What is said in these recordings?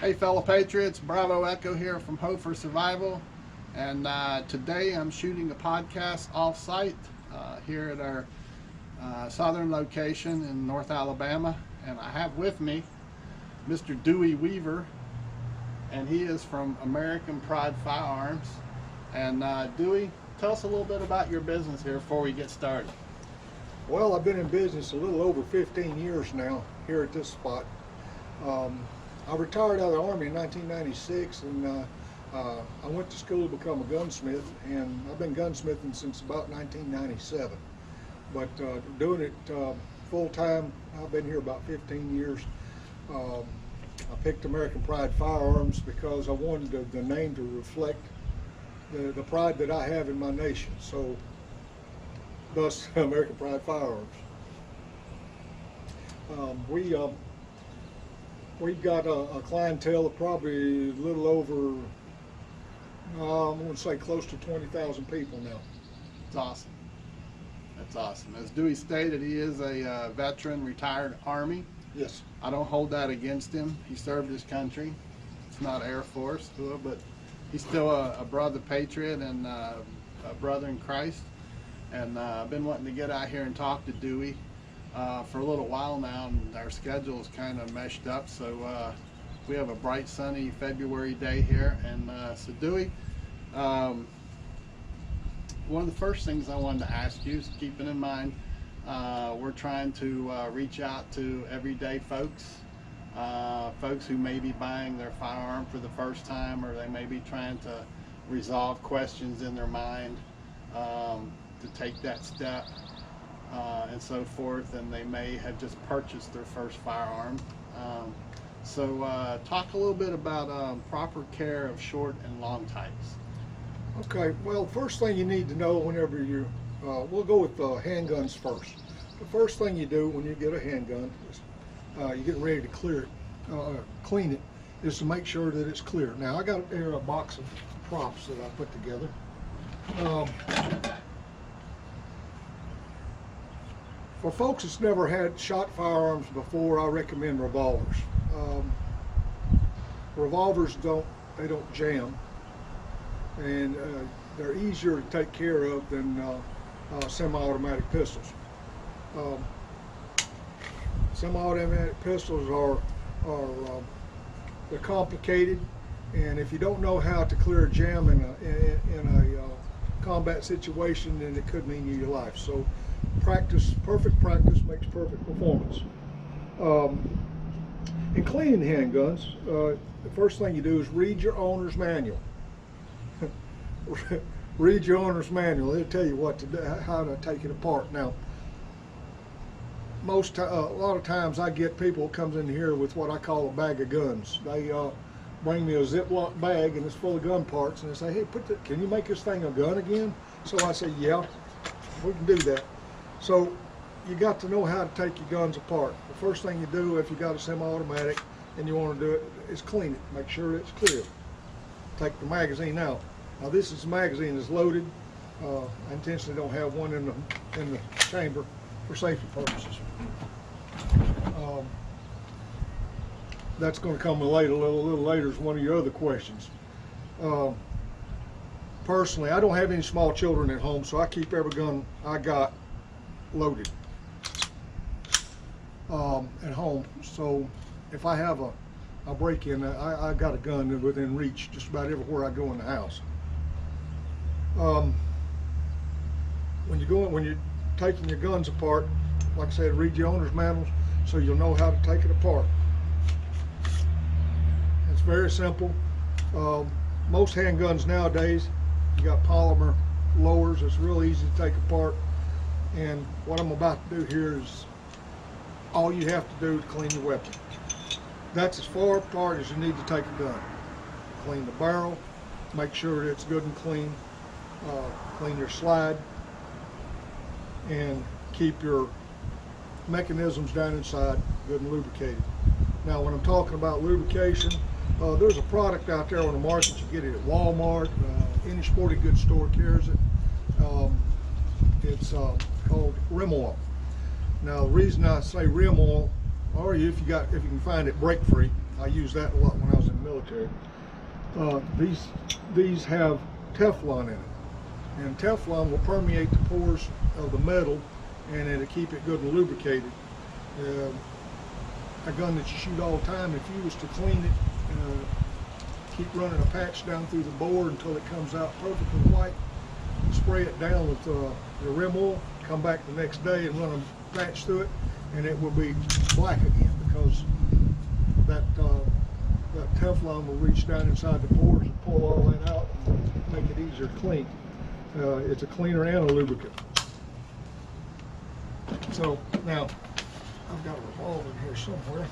Hey fellow patriots, Bravo Echo here from Hope for Survival, and today I'm shooting a podcast off-site here at our southern location in North Alabama, and I have with me Mr. Dewey Weaver, and he is from American Pride Firearms. And Dewey, tell us a little bit about your business here before we get started. Well, I've been in business a little over 15 years now here at this spot. I retired out of the Army in 1996, and I went to school to become a gunsmith, and I've been gunsmithing since about 1997. But doing it full time, I've been here about 15 years. I picked American Pride Firearms because I wanted the name to reflect the pride that I have in my nation. So, thus, American Pride Firearms. We've got a clientele of probably a little over, I'm going to say close to 20,000 people now. It's awesome. That's awesome. As Dewey stated, he is a veteran, retired Army. Yes. I don't hold that against him. He served his country. It's not Air Force, but he's still a brother patriot and a brother in Christ. And I've been wanting to get out here and talk to Dewey for a little while now, and our schedule is kind of meshed up. So we have a bright, sunny February day here. And so Dewey, one of the first things I wanted to ask you is, keeping in mind we're trying to reach out to everyday folks, folks who may be buying their firearm for the first time, or they may be trying to resolve questions in their mind to take that step and so forth, and they may have just purchased their first firearm. So talk a little bit about proper care of short and long types. Okay, well, first thing you need to know whenever you, we'll go with handguns first. The first thing you do when you get a handgun is you're getting ready to clean it, is to make sure that it's clear. Now, I got here a box of props that I put together. For folks that's never had shot firearms before, I recommend revolvers. Revolvers don't jam, and they're easier to take care of than semi-automatic pistols. Semi-automatic pistols are they're complicated, and if you don't know how to clear a jam in a combat situation, then it could mean your life. So perfect practice makes perfect performance. In cleaning handguns, the first thing you do is read your owner's manual. Read your owner's manual. It'll tell you what to do, how to take it apart. Now, a lot of times I get people who comes in here with what I call a bag of guns. They bring me a Ziploc bag and it's full of gun parts, and they say, "Hey, can you make this thing a gun again?" So I say, "Yeah, we can do that." So you got to know how to take your guns apart. The first thing you do, if you got a semi-automatic and you want to do it, is clean it. Make sure it's clear. Take the magazine out. Now, this magazine is loaded. I intentionally don't have one in the chamber for safety purposes. That's going to come a little later is one of your other questions. Personally, I don't have any small children at home, so I keep every gun I got loaded at home. So if I have a break-in, I got a gun within reach just about everywhere I go in the house. When you're taking your guns apart, like I said, read your owner's manuals so you'll know how to take it apart. It's very simple. Most handguns nowadays, you got polymer lowers. It's real easy to take apart. And what I'm about to do here is all you have to do to clean your weapon. That's as far apart as you need to take a gun. Clean the barrel, make sure it's good and clean. Clean your slide, and keep your mechanisms down inside good and lubricated. Now, when I'm talking about lubrication, there's a product out there on the market. You get it at Walmart, any sporting goods store carries it. It's called rim oil. Now, the reason I say rim oil, or if you can find it brake free, I used that a lot when I was in the military. These have Teflon in it, and Teflon will permeate the pores of the metal, and it'll keep it good and lubricated. A gun that you shoot all the time, if you was to clean it, keep running a patch down through the bore until it comes out perfectly white, spray it down with your rim oil, come back the next day and run a patch through it, and it will be black again, because that Teflon will reach down inside the pores and pull all that out and make it easier to clean. It's a cleaner and a lubricant. So now, I've got a revolver in here somewhere.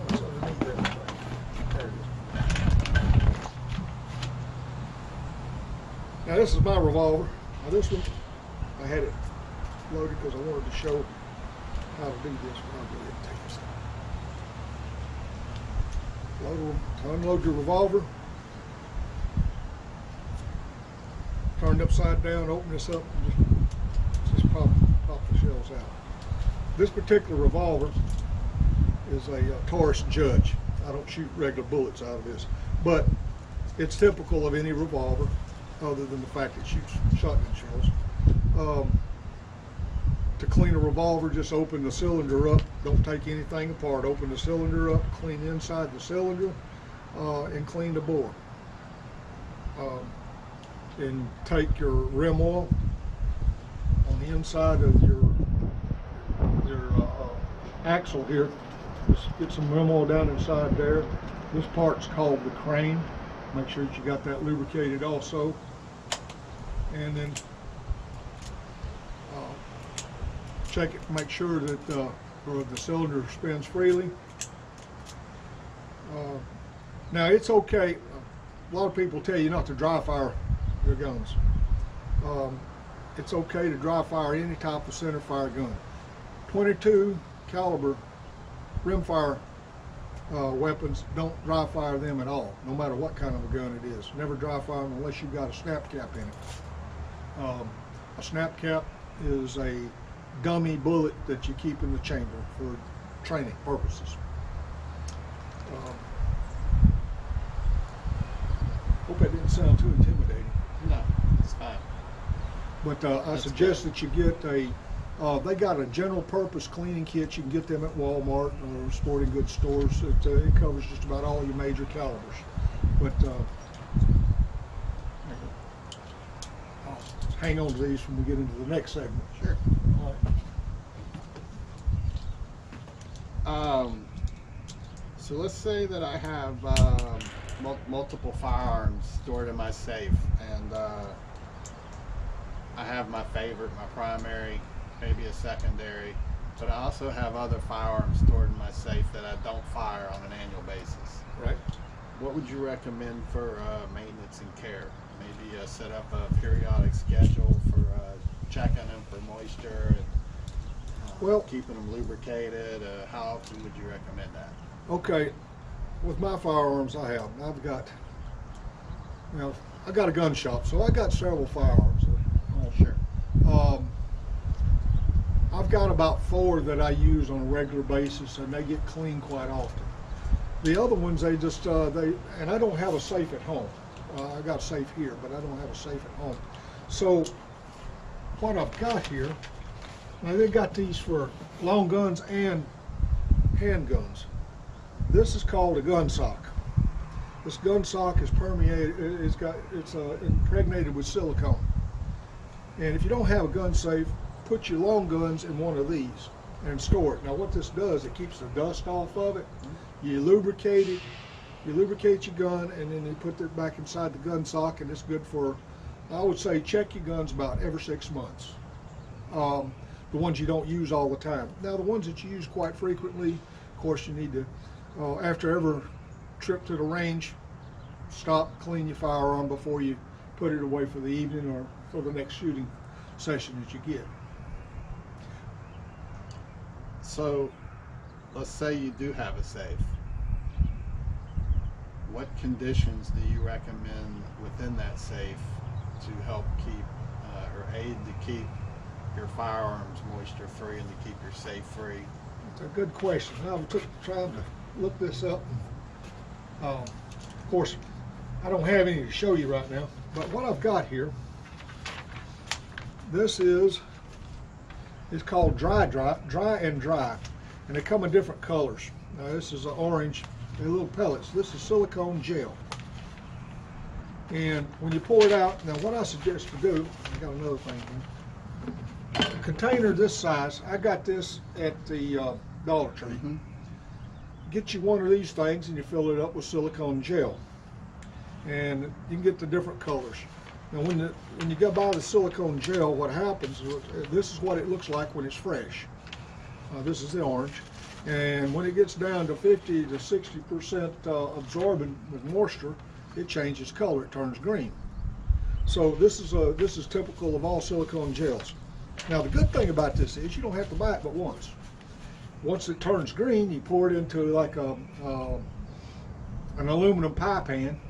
It's underneath everything. There it is. Now this is my revolver. Now this one, I had it loaded because I wanted to show how to do this. But I'll go ahead and take this out. Unload your revolver. Turned upside down, open this up, and just pop the shells out. This particular revolver is a Taurus Judge. I don't shoot regular bullets out of this, but it's typical of any revolver, other than the fact it shoots shotgun shells. To clean a revolver, just open the cylinder up. Don't take anything apart. Open the cylinder up, clean inside the cylinder, and clean the bore. And take your rim oil on the inside of your axle here. Just get some rim oil down inside there. This part's called the crane. Make sure that you got that lubricated also. And then check it to make sure that the cylinder spins freely. Now it's okay. A lot of people tell you not to dry fire your guns. It's okay to dry fire any type of center fire gun. 22 caliber rimfire weapons, don't dry fire them at all, no matter what kind of a gun it is. Never dry fire them unless you've got a snap cap in it. A snap cap is a dummy bullet that you keep in the chamber for training purposes. Hope that didn't sound too intimidating. No, it's fine. But I suggest that you get they got a general purpose cleaning kit. You can get them at Walmart or sporting goods stores. It covers just about all your major calibers. But I'll hang on to these when we get into the next segment. Sure. All right. So let's say that I have multiple firearms stored in my safe, and I have my favorite, my primary, maybe a secondary, but I also have other firearms stored in my safe that I don't fire on an annual basis. Right. What would you recommend for maintenance and care? Maybe set up a periodic schedule for checking them for moisture and keeping them lubricated. How often would you recommend that? Okay, with my firearms I've got a gun shop, so I got several firearms. Sure. I've got about 4 that I use on a regular basis, and they get cleaned quite often. The other ones, they just and I don't have a safe at home. I got a safe here, but I don't have a safe at home. So what I've got here, now they got these for long guns and handguns. This is called a gun sock. This gun sock is permeated. It's impregnated with silicone. And if you don't have a gun safe, put your long guns in one of these and store it. Now what this does, it keeps the dust off of it. You lubricate it. You lubricate your gun, and then you put it back inside the gun sock, and it's good for, I would say, check your guns about every 6 months. The ones you don't use all the time. Now the ones that you use quite frequently, of course you need to, after every trip to the range, stop, clean your firearm before you put it away for the evening or for the next shooting session that you get. So let's say you do have a safe. What conditions do you recommend within that safe to help keep or aid to keep your firearms moisture free and to keep your safe free? It's a good question. I took trying to look this up. Of course, I don't have any to show you right now, but what I've got here, this is called dry, and they come in different colors. Now this is an orange, they're little pellets. This is silicone gel. And when you pour it out, now what I suggest to do, I got another thing here. A container this size, I got this at the Dollar Tree. Get you one of these things and you fill it up with silicone gel. And you can get the different colors. Now when you go buy the silicone gel, what happens is this is what it looks like when it's fresh. This is the orange. And when it gets down to 50 to 60% absorbent with moisture, it changes color, it turns green. So this is typical of all silicone gels. Now the good thing about this is you don't have to buy it but once. Once it turns green, you pour it into like an aluminum pie pan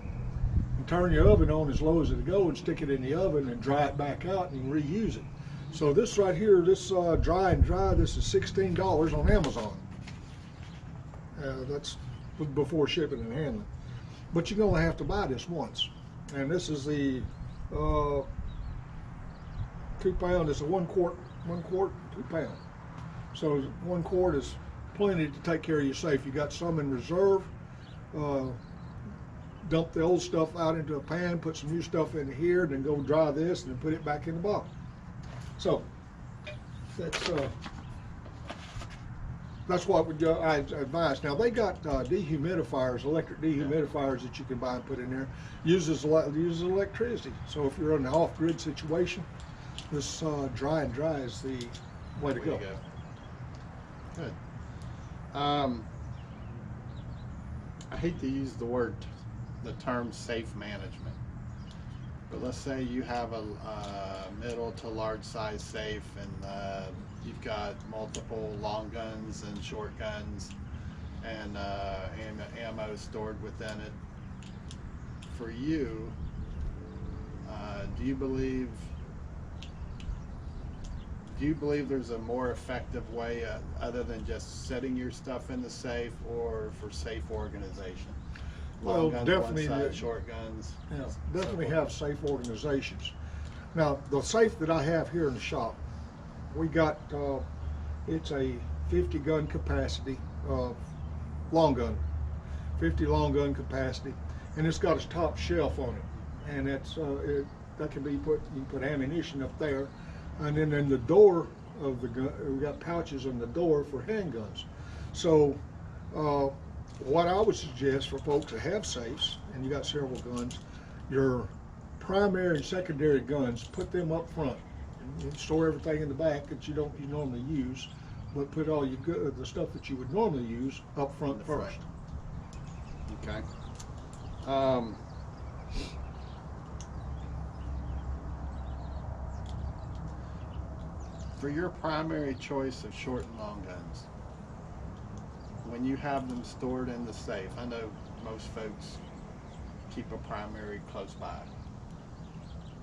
and turn your oven on as low as it'll go and stick it in the oven and dry it back out and you can reuse it. So this right here, this dry, this is $16 on Amazon. That's before shipping and handling. But you're gonna have to buy this once. And this is the 2 pound, it's a 1 quart, 2 pound. So 1 quart is plenty to take care of your safe. You got some in reserve. Dump the old stuff out into a pan, put some new stuff in here, then go dry this and then put it back in the bottle. So that's what I advise. Now they got dehumidifiers, electric dehumidifiers that you can buy and put in there. Uses electricity. So if you're in an off-grid situation, this dry is the way to go. Good. I hate to use the term safe management, but let's say you have a middle to large size safe and you've got multiple long guns and short guns and ammo stored within it. For you, do you believe there's a more effective way other than just setting your stuff in the safe or for safe organization? Long guns, definitely one side, short guns. Yeah, definitely have safe organizations. Now the safe that I have here in the shop, we got it's a 50 gun capacity long gun, 50 long gun capacity, and it's got its top shelf on it, and that's that can be put. You can put ammunition up there. And then in the door of the gun, we got pouches on the door for handguns. So what I would suggest for folks that have safes, and you got several guns, your primary and secondary guns, put them up front. And store everything in the back that you normally use, but put all your the stuff that you would normally use up front first. Okay. For your primary choice of short and long guns, when you have them stored in the safe, I know most folks keep a primary close by,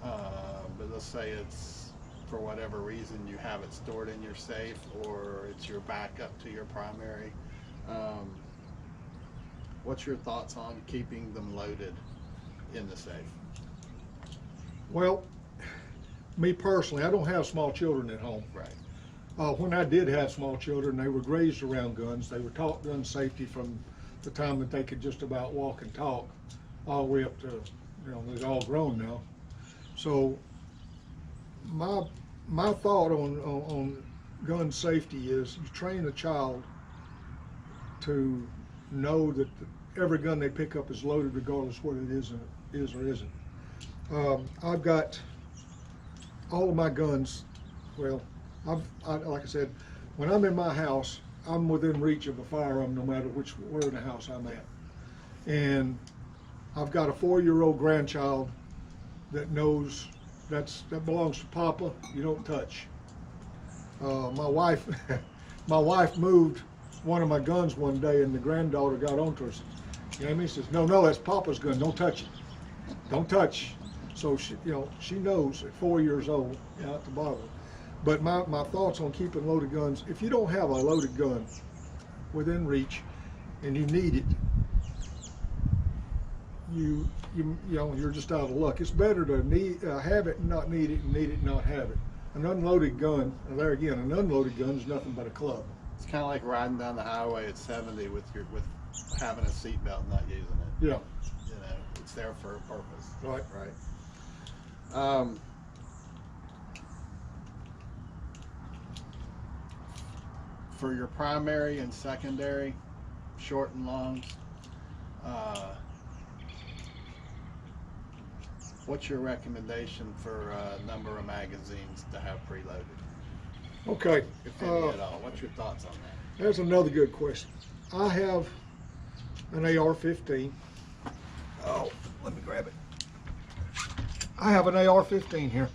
but let's say it's, for whatever reason, you have it stored in your safe or it's your backup to your primary. What's your thoughts on keeping them loaded in the safe? Well, me personally, I don't have small children at home. Right. When I did have small children, they were raised around guns. They were taught gun safety from the time that they could just about walk and talk, all the way up to, they're all grown now. So my thought on gun safety is you train a child to know that every gun they pick up is loaded regardless whether it is or isn't. I've got all of my guns, well, like I said, when I'm in my house, I'm within reach of a firearm no matter where in the house I'm at. And I've got a 4-year-old grandchild that knows that belongs to Papa, you don't touch. My wife moved one of my guns one day and the granddaughter got onto her. You know what I mean? She says, no, that's Papa's gun, don't touch it. Don't touch. So she knows at 4 years old, not to bother. But my thoughts on keeping loaded guns, if you don't have a loaded gun, within reach and you need it, you know, you're just out of luck. It's better to have it and not need it, and need it and not have it. An unloaded gun, and there again, an unloaded gun is nothing but a club. It's kind of like riding down the highway at 70 with having a seatbelt and not using it. Yeah. You know, it's there for a purpose. Right. Right. For your primary and secondary, short and longs, what's your recommendation for number of magazines to have preloaded? Okay. If any at all. What's your thoughts on that? There's another good question. I have an AR-15. Oh, let me grab it. I have an AR-15 here.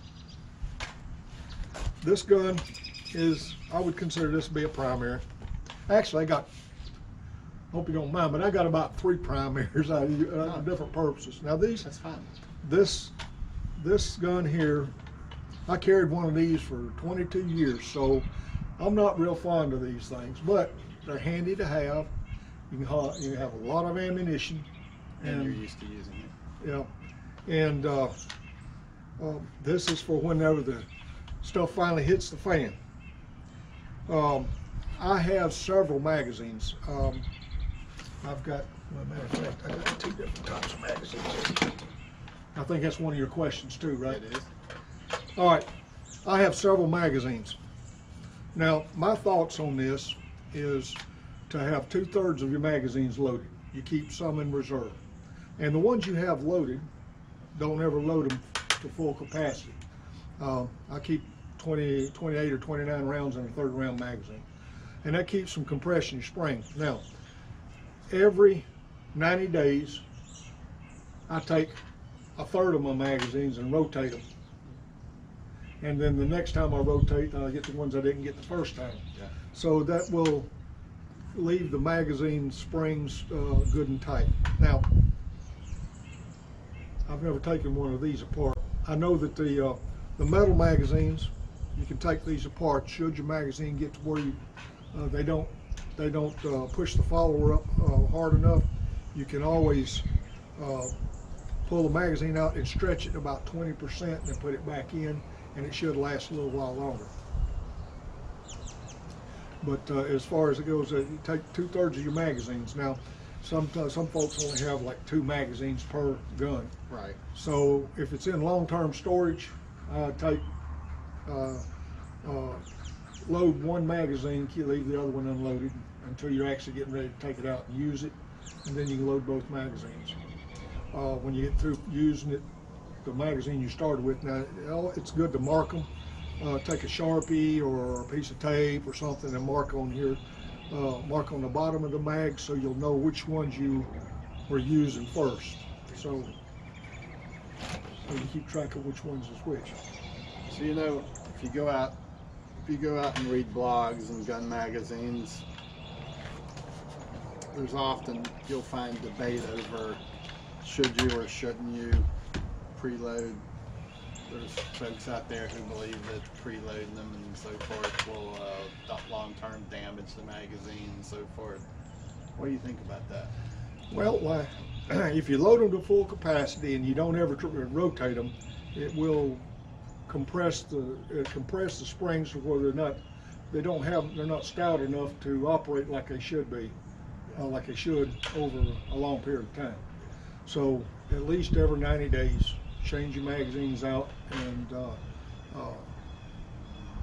This gun is, I would consider this to be a primary. Actually, hope you don't mind, but I got about 3 primaries for different purposes. Now That's fine. this gun here, I carried one of these for 22 years, so I'm not real fond of these things, but they're handy to have. You can have a lot of ammunition. And you're used to using it. Yeah, and this is for whenever the stuff finally hits the fan. I have several magazines. I've got, as a matter of fact, I got 2 different types of magazines. I think that's one of your questions too, right? It is. All right, I have several magazines. Now, my thoughts on this is to have 2/3 of your magazines loaded. You keep some in reserve. And the ones you have loaded, don't ever load them to full capacity. I keep 28 or 29 rounds in a 3rd round magazine. And that keeps some compression in your spring. Now, every 90 days, I take 1/3 of my magazines and rotate them. And then the next time I rotate, I get the ones I didn't get the first time. Yeah. So that will leave the magazine springs good and tight. Now, I've never taken one of these apart. I know that the metal magazines, you can take these apart should your magazine get to where you they don't push the follower up hard enough. You can always pull the magazine out and stretch it about 20% and then put it back in, and it should last a little while longer. But as far as it goes, you take 2/3 of your magazines. Now, some folks only have like 2 magazines per gun. Right. So if it's in long-term storage, load 1 magazine, leave the other one unloaded until you're actually getting ready to take it out and use it, and then you can load both magazines. When you get through using it, the magazine you started with, now it's good to mark them. Take a Sharpie or a piece of tape or something and mark on here, mark on the bottom of the mag so you'll know which ones you were using first. So you keep track of which ones is which. So you know, if you go out and read blogs and gun magazines, there's often, you'll find debate over should you or shouldn't you preload. There's folks out there who believe that preloading them and so forth will long-term damage the magazine and so forth. What do you think about that? Well, if you load them to full capacity and you don't ever rotate them, it will compress the springs to where they're not stout enough to operate like they should be, like they should over a long period of time. So at least every 90 days, change your magazines out and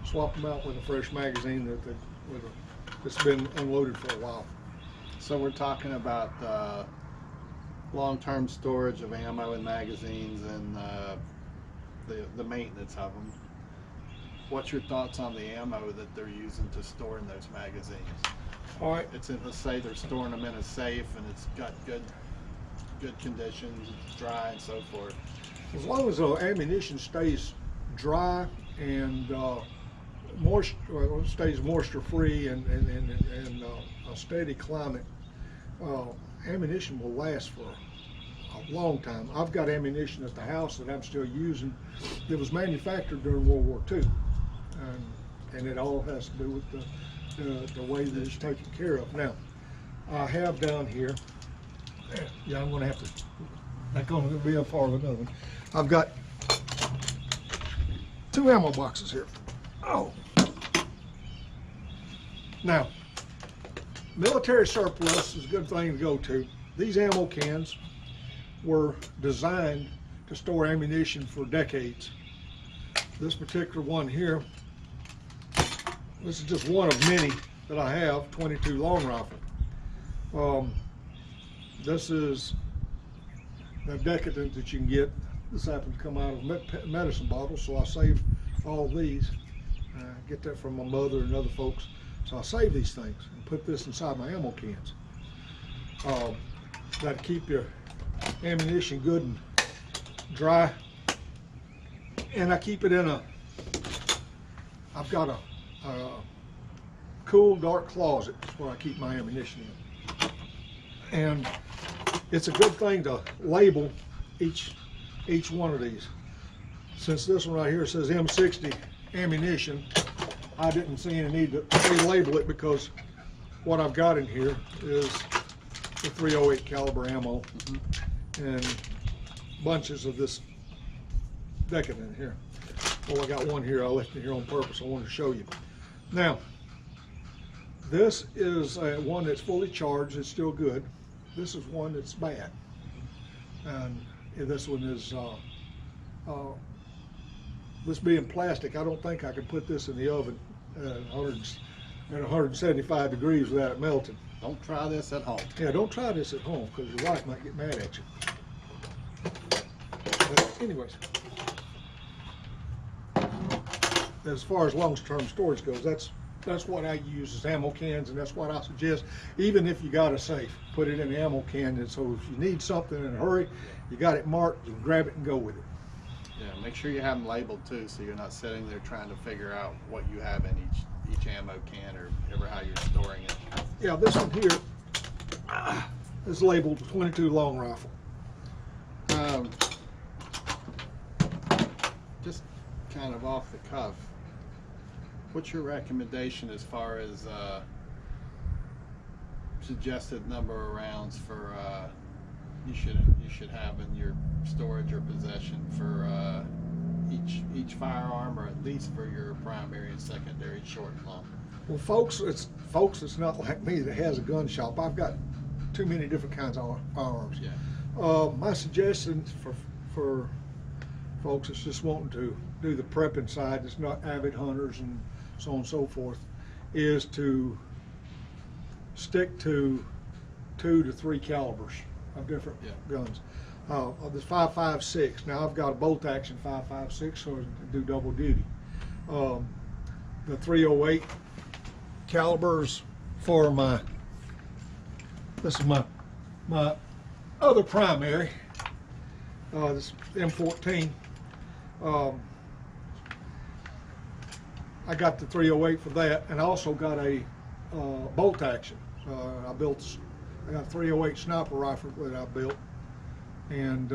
swap them out with a fresh magazine that's been unloaded for a while. So we're talking about long-term storage of ammo and magazines and the maintenance of them. What's your thoughts on the ammo that they're using to store in those magazines? All right. Let's say they're storing them in a safe and it's got good conditions, it's dry and so forth. As long as the ammunition stays dry and stays moisture-free and a steady climate, ammunition will last for a long time. I've got ammunition at the house that I'm still using that was manufactured during World War II, and it all has to do with the way that it's taken care of. Now, I have down here, yeah, I'm gonna have to, not gonna be a part of another one. I've got 2 ammo boxes here. Oh. Now, military surplus is a good thing to go to. These ammo cans were designed to store ammunition for decades. This particular one here, this is just one of many that I have, 22 long rifle. This is the decadent that you can get. This happens to come out of medicine bottles, so I save all these. I get that from my mother and other folks. So I save these things and put this inside my ammo cans. That'll keep your ammunition good and dry. And I keep it in I've got a cool, dark closet. That's where I keep my ammunition in. And it's a good thing to label each one of these. Since this one right here says M60 ammunition, I didn't see any need to relabel it, because what I've got in here is the .308 caliber ammo and bunches of this decadent here. Oh, I got one here. I left it here on purpose. I wanted to show you. Now, this is one that's fully charged. It's still good. This is one that's bad. And this one is, this being plastic, I don't think I could put this in the oven at 175 degrees without it melting. Don't try this at home. Yeah, don't try this at home, because your wife might get mad at you. But anyways, as far as long-term storage goes, that's what I use as ammo cans, and that's what I suggest. Even if you got a safe, put it in the ammo can, and so if you need something in a hurry, you got it marked, you can grab it and go with it. Yeah, make sure you have them labeled too, so you're not sitting there trying to figure out what you have in each ammo can, or ever how you're storing it. Yeah, this one here is labeled 22 long rifle. Just kind of off the cuff, what's your recommendation as far as suggested number of rounds for you should have in your storage or possession for each firearm, or at least for your primary and secondary short and long? Well, folks, it's not like me that has a gun shop. I've got too many different kinds of firearms. Yeah. My suggestion for folks that's just wanting to do the prepping side, that's not avid hunters and so on and so forth, is to stick to 2 to 3 calibers of different guns. There's 5.56. Now I've got a bolt action 5.56, so I can do double duty. The .308 calibers for this is my other primary. This M14. I got the .308 for that, and I also got a bolt action. I got a .308 sniper rifle that I built, and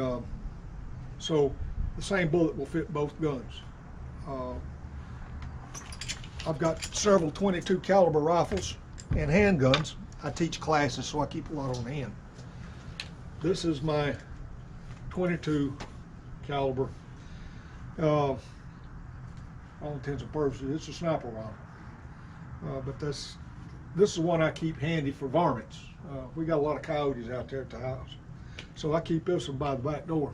so the same bullet will fit both guns. I've got several 22 caliber rifles and handguns. I teach classes, so I keep a lot on hand. This is my 22 caliber. All intents and purposes, it's a sniper rifle. But this is one I keep handy for varmints. We got a lot of coyotes out there at the house, so I keep this one by the back door.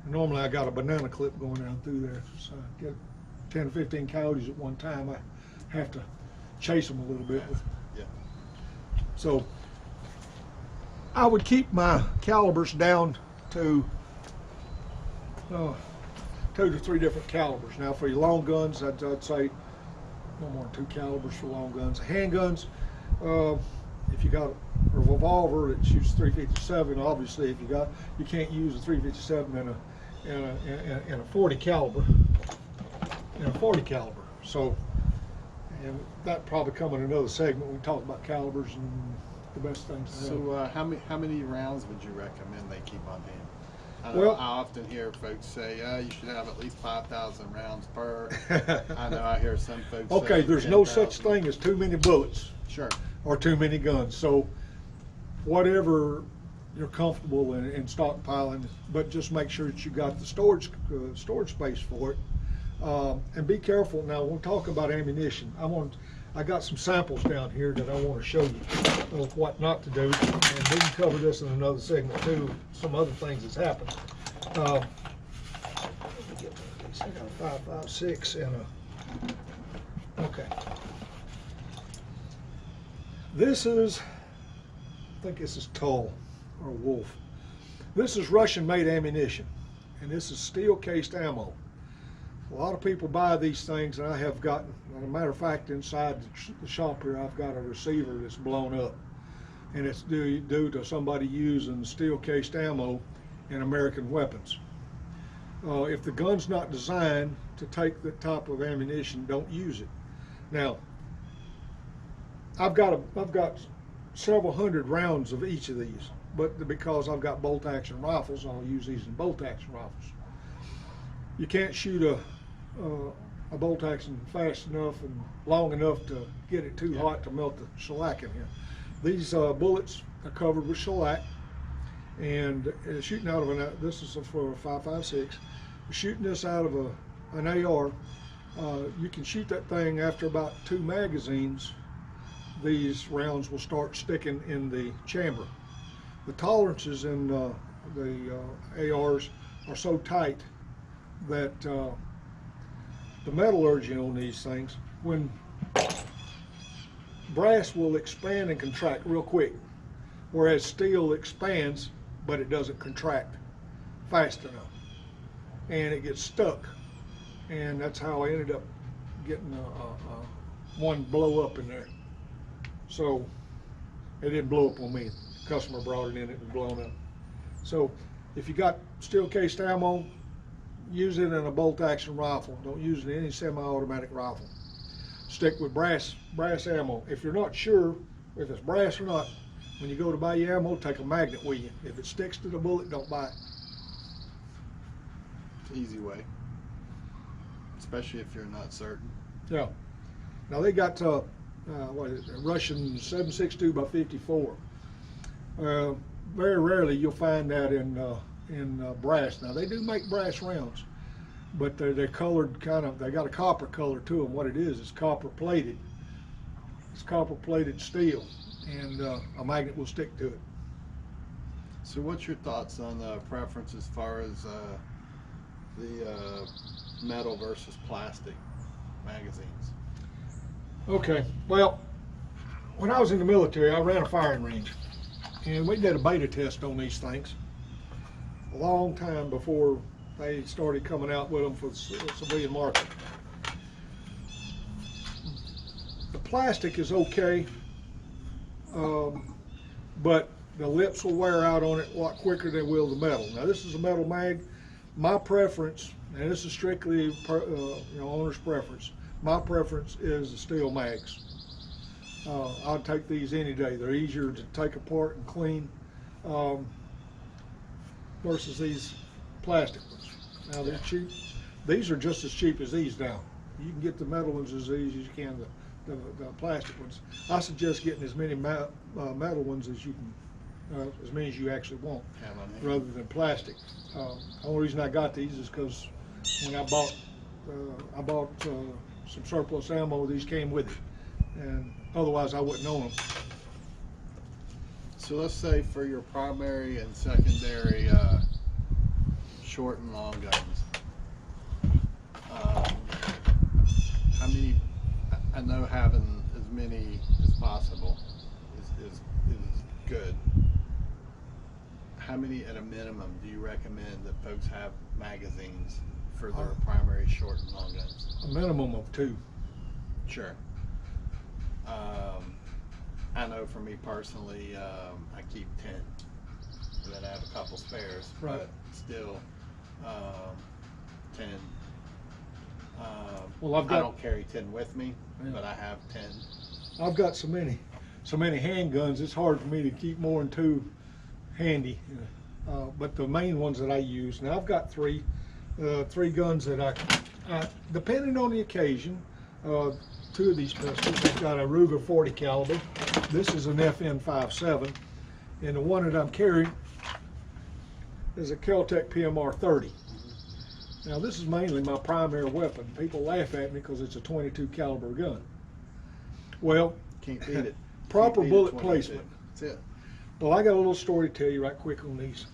And normally I got a banana clip going down through there, so I get 10 or 15 coyotes at one time. I have to chase them a little bit. Yeah. So I would keep my calibers down to 2 to 3 different calibers. Now for your long guns, I'd say no more than 2 calibers for long guns. Handguns, if you got a revolver that shoots .357, obviously you can't use a .357 in a 40 caliber. So, and that probably come in another segment. We talk about calibers and the best things to have. So how many rounds would you recommend they keep on hand? I often hear folks say, you should have at least 5,000 rounds per. I know I hear some folks say Okay, there's no such 10,000. thing as too many bullets. Sure. Or too many guns. So whatever you're comfortable in stockpiling, but just make sure that you got the storage space for it. And be careful. Now, we'll talk about ammunition. I got some samples down here that I want to show you of what not to do, and we can cover this in another segment too. Some other things that's happened. Let me get these. I got a 5.56 and a. Okay. This is, I think this is Tull or Wolf. This is Russian-made ammunition, and this is steel-cased ammo. A lot of people buy these things, and I have gotten, as a matter of fact, inside the shop here, I've got a receiver that's blown up, and it's due to somebody using steel-cased ammo in American weapons. If the gun's not designed to take that type of ammunition, don't use it. Now, I've got several hundred rounds of each of these, but because I've got bolt-action rifles, I'll use these in bolt-action rifles. You can't shoot a bolt-action fast enough and long enough to get it too hot to melt the shellac in here. These bullets are covered with shellac, and shooting out of this is for a 5.56. Shooting this out of an AR, you can shoot that thing after about 2 magazines. These rounds will start sticking in the chamber. The tolerances in the ARs are so tight that the metallurgy on these things, when brass will expand and contract real quick, whereas steel expands but it doesn't contract fast enough, and it gets stuck, and that's how I ended up getting one blow up in there. So it didn't blow up on me. The customer brought it in, it was blown up. So if you got steel cased ammo, use it in a bolt action rifle. Don't use it in any semi-automatic rifle. Stick with brass ammo. If you're not sure if it's brass or not, when you go to buy your ammo, take a magnet with you. If it sticks to the bullet, don't buy it. Easy way, especially if you're not certain. Yeah. Now they got what is it, Russian 7.62 by 54. Very rarely you'll find that in brass. Now they do make brass rounds, but they're colored they got a copper color to them. What it is copper plated. It's copper plated steel, and a magnet will stick to it. So what's your thoughts on preference as far as the metal versus plastic magazines? Okay, well, when I was in the military, I ran a firing range, and we did a beta test on these things a long time before they started coming out with them for the civilian market. The plastic is okay, but the lips will wear out on it a lot quicker than will the metal. Now this is a metal mag. My preference, and this is strictly owner's preference, my preference is the steel mags. I'd take these any day. They're easier to take apart and clean versus these plastic ones. Now they're cheap. These are just as cheap as these now. You can get the metal ones as easy as you can the plastic ones. I suggest getting as many metal ones as you can, as many as you actually want, rather than plastic. The only reason I got these is because when I bought some surplus ammo, these came with it, and otherwise I wouldn't own them. So let's say for your primary and secondary short and long guns, how many? I know having as many as possible is good. How many at a minimum do you recommend that folks have magazines for their primary short and long guns? A minimum of 2. Sure. I know for me personally, I keep 10. And then I have a couple spares, right. But still 10. Well, I don't carry 10 with me, but I have 10. I've got so many handguns, it's hard for me to keep more than 2 handy. but the main ones that I use. Now I've got three guns that I depending on the occasion. Two of these pistols. I've got a Ruger 40 caliber. This is an FN 57, and the one that I'm carrying is a Kel-Tec PMR 30. Now this is mainly my primary weapon. People laugh at me because it's a 22 caliber gun. Well, Can't beat it. proper Can't beat bullet 22. placement. That's it. Well, I got a little story to tell you right quick on these.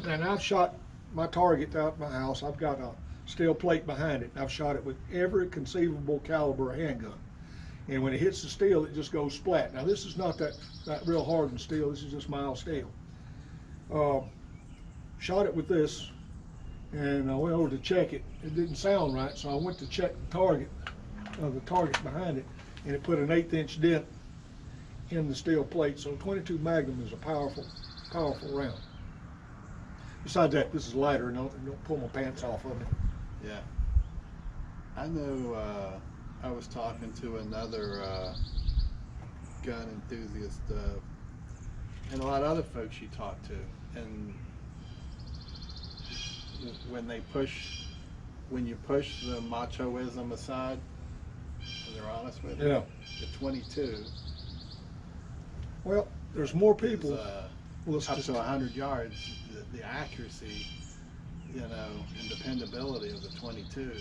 And I've shot my target out at my house. I've got a steel plate behind it. I've shot it with every conceivable caliber of handgun. And when it hits the steel, it just goes splat. Now this is not that real hardened steel. This is just mild steel. Shot it with this, and I went over to check it. It didn't sound right, so I went to check the target behind it, and it put an 1/8 inch dent in the steel plate. So 22 Magnum is a powerful round. Besides that, this is lighter, and don't pull my pants off of me. Yeah. I know I was talking to another gun enthusiast and a lot of other folks you talk to, and when you push the machoism aside, and they're honest with you, Yeah. the 22 Well, there's more people. is, Well, it's up just- to 100 yards, the accuracy, and dependability of the 22.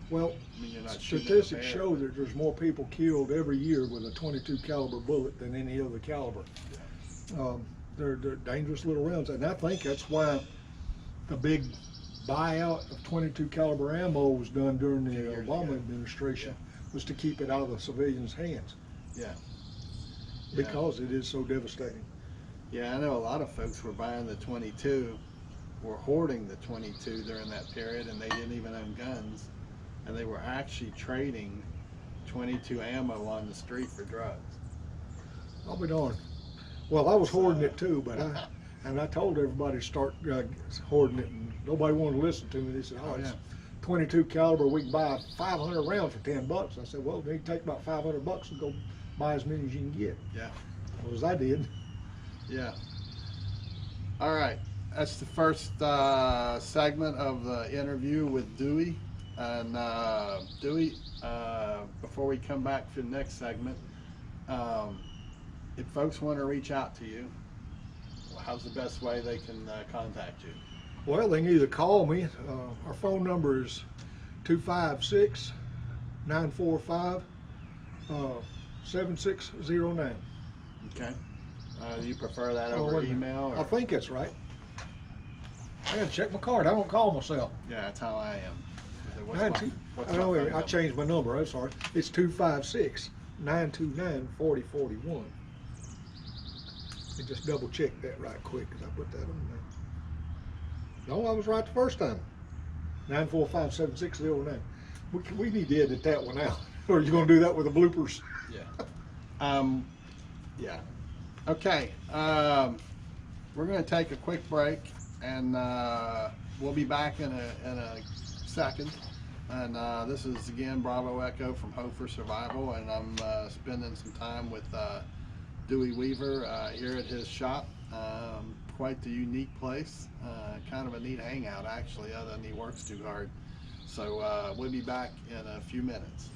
Well, You're not shooting at a statistics bear, show but- that there's more people killed every year with a 22 caliber bullet than any other caliber. They're dangerous little rounds, and I think that's why the big buyout of 22 caliber ammo was done during the Years Obama ago. administration, was to keep it out of the civilians' hands Yeah. because it is so devastating. Yeah, I know a lot of folks were buying the 22, were hoarding the 22 during that period, and they didn't even own guns, and they were actually trading 22 ammo on the street for drugs. I'll be darned. Well, I was hoarding it too, but I told everybody to start hoarding it, and nobody wanted to listen to me. They said, "Oh, it's 22 caliber. We can buy 500 rounds for $10." I said, "Well, then you take about $500 and go buy as many as you can get." Yeah. Well, as I did. Yeah. All right. That's the first segment of the interview with Dewey. And Dewey, before we come back for the next segment, if folks want to reach out to you, how's the best way they can contact you? Well, they can either call me. Our phone number is 256-945-7609. Okay. Do you prefer that over email? Or? I think that's right. I gotta check my card. I don't call myself. Yeah, that's how I am. What's I my phone number? changed my number. I'm sorry. It's 256-929-4041. And just double check that right quick, because I put that on there. No, I was right the first time. 945-7609. We need to edit that one out. Or are you going to do that with the bloopers? Yeah. Yeah. Okay. We're going to take a quick break, and we'll be back in a second. And this is again Bravo Echo from Hope for Survival, and I'm spending some time with Dewey Weaver here at his shop. Quite the unique place, kind of a neat hangout actually, other than he works too hard. So we'll be back in a few minutes.